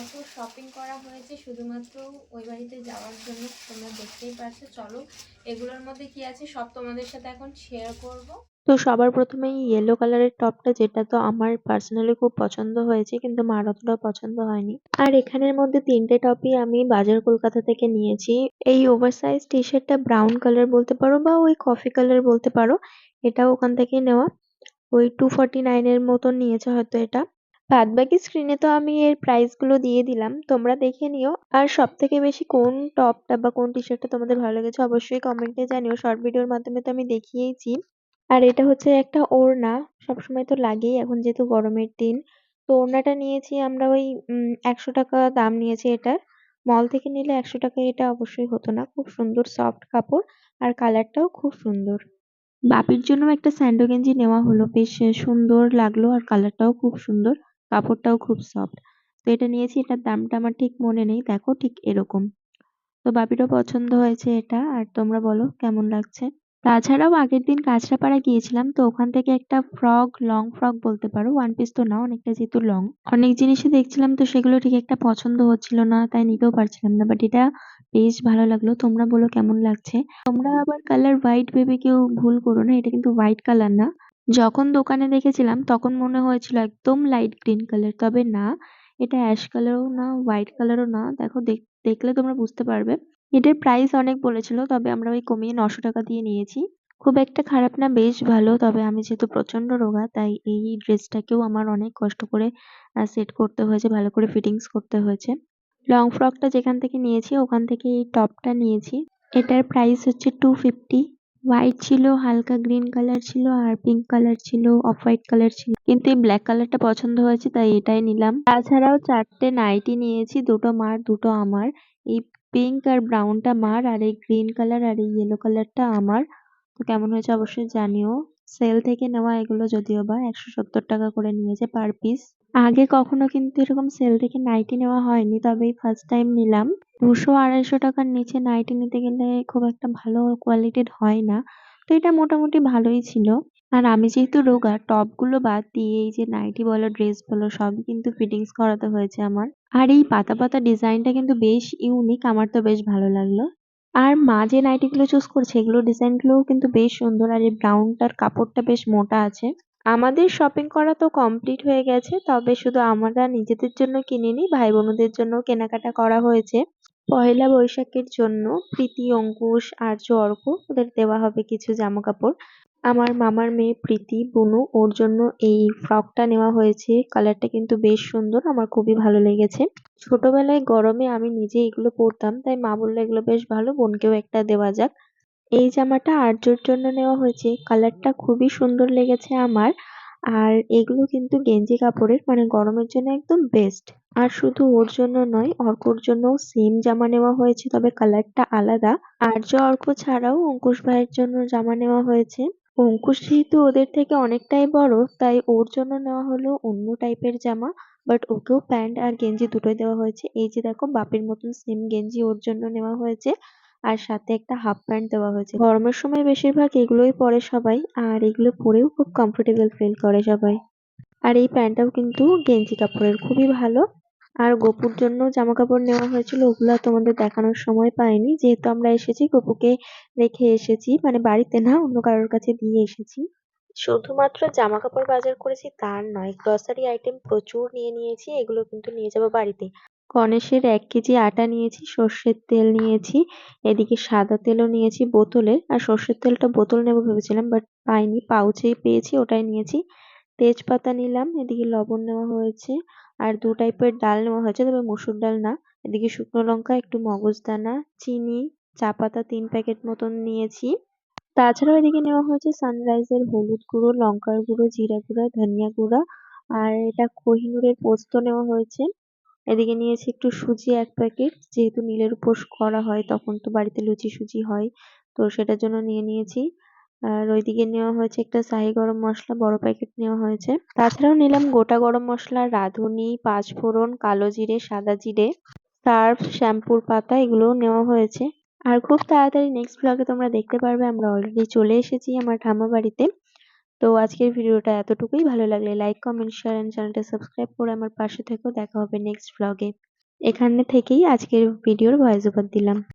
কত শপিং করা হয়েছে শুধুমাত্র ওই বাড়িতে যাওয়ার জন্য, তোমরা দেখতেই পারছো। চলো এগুলোর মধ্যে কি আছে সব তোমাদের সাথে এখন শেয়ার করব। তো সবার প্রথমেই ইয়েলো কালারের টপটা, যেটা তো আমার পার্সোনালি খুব পছন্দ হয়েছে, কিন্তু মার অতটা পছন্দ হয়নি। আর এখানের মধ্যে তিনটে টপই আমি বাজার কলকাতা থেকে নিয়েছি। এই ওভারসাইজ টি শার্টটা ব্রাউন কালার বলতে পারো বা ওই কফি কালার বলতে পারো, এটাও ওখান থেকেই নেওয়া। ওই 249 এর মতন নিয়েছে হয়তো এটা। বাদবাকি স্ক্রিনে তো আমি এর প্রাইস গুলো দিয়ে দিলাম, তোমরা দেখে নিও। আর সব থেকে বেশি কোন টপটা বা কোন টি শার্টটা তোমাদের ভালো লেগেছে অবশ্যই কমেন্টে জানিও। শর্ট ভিডিওর মাধ্যমে তো আমি দেখিয়েইছি। আর এটা হচ্ছে একটা ওড়না, সবসময় তো লাগেই এখন যেহেতু গরমের দিন। তো ওড়নাটা নিয়েছি আমরা ওই 100 টাকা দাম নিয়েছে এটার। মল থেকে নিলে 100 টাকায় এটা অবশ্যই হতো না। খুব সুন্দর সফট কাপড়, আর কালারটাও খুব সুন্দর। বাপির জন্য একটা স্যান্ডো গেঞ্জি নেওয়া হলো, বেশ সুন্দর লাগলো, আর কালারটাও খুব সুন্দর, কাপড়টাও খুব সফট। তো এটা নিয়েছি, এটার দামটা আমার ঠিক মনে নেই, দেখো ঠিক এরকম। তো বাপিরও পছন্দ হয়েছে এটা। আর তোমরা বলো কেমন লাগছে। তাছাড়াও আগের দিন কাঁচরাপাড়া গিয়েছিলাম, তো ওখান থেকে একটা ফ্রক, লং ফ্রক বলতে পারো, ওয়ান পিস তো না, অনেকটা যেহেতু লং, অনেক জিনিসই দেখছিলাম, তো সেগুলো ঠিক একটা পছন্দ হচ্ছিল না, তাই নিতেও পারছিলাম না। বাট এটা বেশ ভালো লাগলো। তোমরা বলো কেমন লাগছে। তোমরা আবার কালার হোয়াইট ভেবে কেউ ভুল করো না, এটা কিন্তু হোয়াইট কালার না। যখন দোকানে দেখেছিলাম তখন মনে হয়েছিল একদম লাইট গ্রিন কালার, তবে না, এটা অ্যাশ কালারও না, হোয়াইট কালারও না। দেখো দেখলে তোমরা বুঝতে পারবে। এটার প্রাইস অনেক বলেছিল, তবে আমরা ওই কমিয়ে 900 টাকা দিয়ে নিয়েছি। খুব একটা খারাপ না, বেশ ভালো। তবে আমি যেহেতু প্রচন্ড রোগা, তাই এই ড্রেসটাকেও আমার অনেক কষ্ট করে সেট করতে হয়েছে, ভালো করে ফিটিংস করতে হয়েছে। লং ফ্রকটা যেখান থেকে নিয়েছি ওখান থেকে এই টপটা নিয়েছি। এটার প্রাইস হচ্ছে 250। হোয়াইট ছিল, হালকা গ্রিন কালার ছিল, আর পিঙ্ক কালার ছিল, অফ হোয়াইট কালার ছিল, কিন্তু এই ব্ল্যাক কালারটা পছন্দ হয়েছে তাই এটাই নিলাম। তাছাড়াও 4টে নাইটি নিয়েছি, দুটো মার দুটো আমার। এই পিঙ্ক আর ব্রাউনটা মার, আর এই গ্রিন কালার আর এই ইয়েলো কালারটা আমার। তো কেমন হয়েছে অবশ্যই জানিও। সেল থেকে নেওয়া এগুলো, যদিও বা 170 টাকা করে নিয়েছে পার পিস। আগে কখনো কিন্তু এরকম সেল থেকে নাইটি নেওয়া হয়নি, তবে এই ফার্স্ট টাইম নিলাম। 200-250 টাকার নিচে নাইটি নিতে গেলে খুব একটা ভালো কোয়ালিটির হয় না। তো এটা মোটামুটি ভালোই ছিল। আর আমি যেহেতু রোগা, টপ গুলো বাদ দিয়ে এই যে নাইটি বলো, ড্রেস বলো, সবই কিন্তু ফিটিংস করাতে হয়েছে আমার। আর এই পাতা পাতা ডিজাইনটা কিন্তু বেশ ইউনিক, আমার তো বেশ ভালো লাগলো। আর মা যে নাইটি গুলো চুজ করছে, এগুলো ডিজাইন গুলোও কিন্তু বেশ সুন্দর, আর এই ব্রাউনটার কাপড়টা বেশ মোটা আছে। আমাদের শপিং করা তো কমপ্লিট হয়ে গেছে, তবে শুধু আমরা নিজেদের জন্য কিনিনি, ভাই বোনদের জন্য কেনাকাটা করা হয়েছে। পয়লা বৈশাখের জন্য প্রীতি, অঙ্কুশ, আর্য, অর্ক, ওদের দেওয়া হবে কিছু জামা কাপড়। আমার মামার মেয়ে প্রীতি, বুনু, ওর জন্য এই ফ্রকটা নেওয়া হয়েছে। কালারটা কিন্তু বেশ সুন্দর, আমার খুবই ভালো লেগেছে। ছোটবেলায় গরমে আমি নিজে এগুলো পরতাম, তাই মা বললো এগুলো বেশ ভালো, বোনকেও একটা দেওয়া যাক। এই জামাটা আর্যর জন্য নেওয়া হয়েছে, কালারটা খুবই সুন্দর লেগেছে আমার। আর এগুলো কিন্তু গেঞ্জি কাপড়ের, মানে গরমের জন্য একদম বেস্ট। আর শুধু ওর জন্য নয়, অর্কর জন্য সেম জামা নেওয়া হয়েছে, তবে কালারটা আলাদা। আর্য, অর্ক ছাড়াও অঙ্কুশ ভাইয়ের জন্য জামা নেওয়া হয়েছে। অঙ্কুশ যেহেতু ওদের থেকে অনেকটাই বড়, তাই ওর জন্য নেওয়া হলো অন্য টাইপের জামা। বাট ওকেও প্যান্ট আর গেঞ্জি দুটোই দেওয়া হয়েছে। এই যে দেখো, বাপের মতন সেম গেঞ্জি ওর জন্য নেওয়া হয়েছে, আর সাথে একটা হাফ প্যান্ট দেওয়া হয়েছে। গরমের সময় বেশিরভাগ এগুলোই পরে সবাই, আর এগুলো পরেও খুব কমফোর্টেবল ফিল করে সবাই। আর এই প্যান্টটাও কিন্তু গেঞ্জি কাপড়ের, খুবই ভালো। আর গপুর জন্য জামা কাপড় নেওয়া হয়েছিল, ওগুলো আর তোমাদের দেখানোর সময় পাইনি, যেহেতু আমরা এসেছি গপুকে রেখে এসেছি, মানে বাড়িতে না, অন্য কারোর কাছে দিয়ে এসেছি। শুধুমাত্র জামা কাপড় বাজার করেছি তার নয়, গ্রসারি আইটেম প্রচুর নিয়ে নিয়েছি, এগুলো কিন্তু নিয়ে যাবো বাড়িতে। গণেশের 1 কেজি আটা নিয়েছি, সর্ষের তেল নিয়েছি, এদিকে সাদা তেলও নিয়েছি বোতলে। আর সর্ষের তেলটা বোতল নেবো ভেবেছিলাম, বাট পাইনি, পাউচেই পেয়েছি, ওটাই নিয়েছি। তেজপাতা নিলাম, এদিকে লবণ নেওয়া হয়েছে। আর 2 টাইপের ডাল নেওয়া হয়েছে, তবে মসুর ডাল না। এদিকে শুকনো লঙ্কা, একটু মগজদানা, চিনি, চা পাতা 3 প্যাকেট মতন নিয়েছি। তাছাড়াও এদিকে নেওয়া হয়েছে সানরাইজের হলুদ গুঁড়ো, লঙ্কার গুঁড়ো, জিরা গুঁড়া, ধনিয়া গুঁড়া, আর এটা কোহিনুরের পোস্ত নেওয়া হয়েছে। এদিকে নিয়েছি একটু সুজি 1 প্যাকেট, যেহেতু নীলের উপোস করা হয় তখন তো বাড়িতে লুচি সুজি হয়, তো সেটার জন্য নিয়ে নিয়েছি। আর ওইদিকে নেওয়া হয়েছে একটা শাহি গরম মশলা, বড় প্যাকেট নেওয়া হয়েছে। তাছাড়াও নিলাম গোটা গরম মশলা, রাঁধুনি, পাঁচফোড়ন, কালো জিরে, সাদা জিরে, সার্ফ, শ্যাম্পুর পাতা, এগুলোও নেওয়া হয়েছে। আর খুব তাড়াতাড়ি নেক্সট ব্লগে তোমরা দেখতে পারবে আমরা অলরেডি চলে এসেছি আমার ঠাম্মা বাড়িতে। তো আজকের ভিডিওটা এতটুকুই। ভালো লাগলে লাইক, কমেন্ট, শেয়ার এন্ড চ্যানেলটা সাবস্ক্রাইব করে আমার পাশে থেকো। দেখা হবে নেক্সট ব্লগে। এখানে থেকেই আজকের ভিডিওর ভয়েস ওভার দিলাম।